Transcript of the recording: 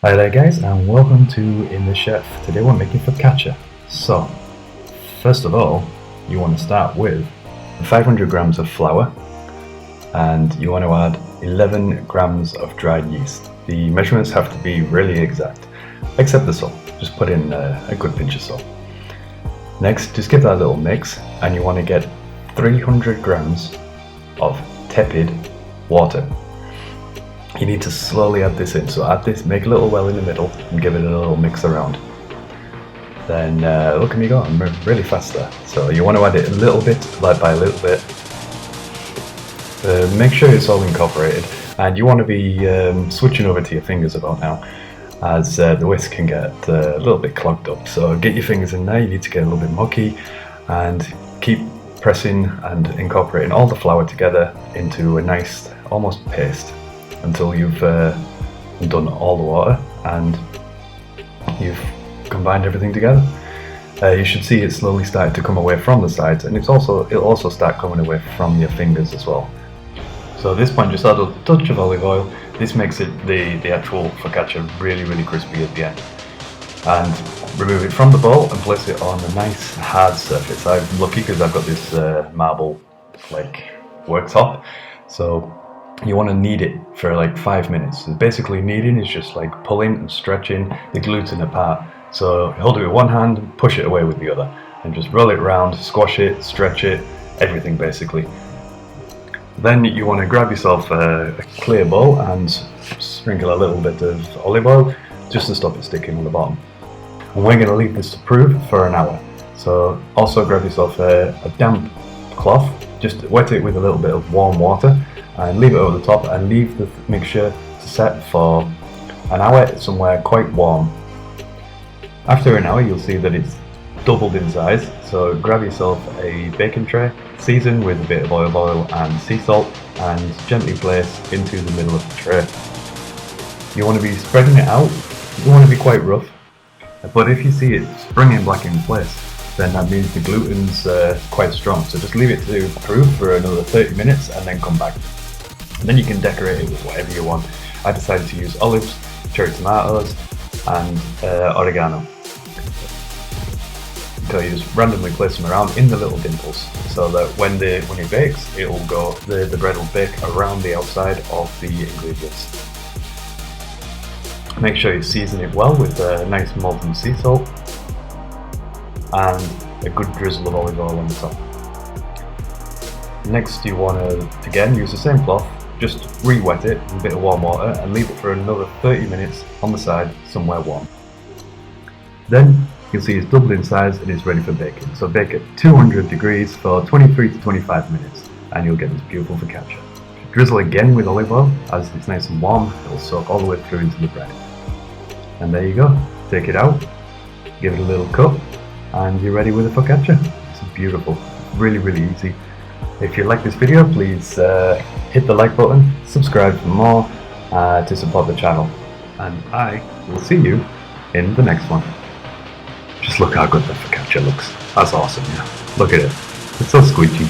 Hi there guys, and welcome to In the Chef. Today we're making focaccia. So, first of all, you want to start with 500 grams of flour, and you want to add 11 grams of dried yeast. The measurements have to be really exact, except the salt. Just put in a good pinch of salt. Next, just give that a little mix, and you want to get 300 grams of tepid water. You need to slowly add this in, so add this, make a little well in the middle and give it a little mix around. Then look at me go, I'm really fast there. So you want to add it a little bit, like by a little bit. Make sure it's all incorporated, and you want to be switching over to your fingers about now, as the whisk can get a little bit clogged up. So get your fingers in there, you need to get a little bit mucky, and keep pressing and incorporating all the flour together into a nice, almost paste, until you've done all the water and you've combined everything together. You should see it slowly start to come away from the sides, and it'll also start coming away from your fingers as well. So at this point, just add a touch of olive oil. This makes it the actual focaccia really crispy at the end. And remove it from the bowl and place it on a nice hard surface. I'm lucky because I've got this marble like worktop, so you want to knead it for like 5 minutes. And basically kneading is just like pulling and stretching the gluten apart. So hold it with one hand and push it away with the other, and just roll it around, squash it, stretch it, everything basically. Then you want to grab yourself a clear bowl and sprinkle a little bit of olive oil just to stop it sticking on the bottom. And we're going to leave this to prove for an hour. So also grab yourself a damp cloth, just wet it with a little bit of warm water and leave it over the top, and leave the mixture to set for an hour somewhere quite warm. After an hour you'll see that it's doubled in size, so grab yourself a baking tray, season with a bit of olive oil and sea salt, and gently place into the middle of the tray. You want to be spreading it out, you want to be quite rough, but if you see it springing back in place, then that means the gluten's quite strong. So just leave it to prove for another 30 minutes and then come back. And then you can decorate it with whatever you want. I decided to use olives, cherry tomatoes, and oregano. So you just randomly place them around in the little dimples, so that when it bakes, it will go. The bread will bake around the outside of the ingredients. Make sure you season it well with a nice molten sea salt and a good drizzle of olive oil on the top. Next, you want to again use the same cloth, just re-wet it with a bit of warm water and leave it for another 30 minutes on the side somewhere warm. Then you can see it's doubled in size and it's ready for baking. So bake at 200 degrees for 23 to 25 minutes and you'll get this beautiful focaccia. Drizzle again with olive oil. As it's nice and warm, it'll soak all the way through into the bread. And there you go. Take it out, give it a little cut, and you're ready with a focaccia. It's beautiful, really easy. If you like this video, please hit the like button, subscribe for more to support the channel, and I will see you in the next one. Just look how good the focaccia looks. That's awesome, yeah. Look at it. It's so squeaky.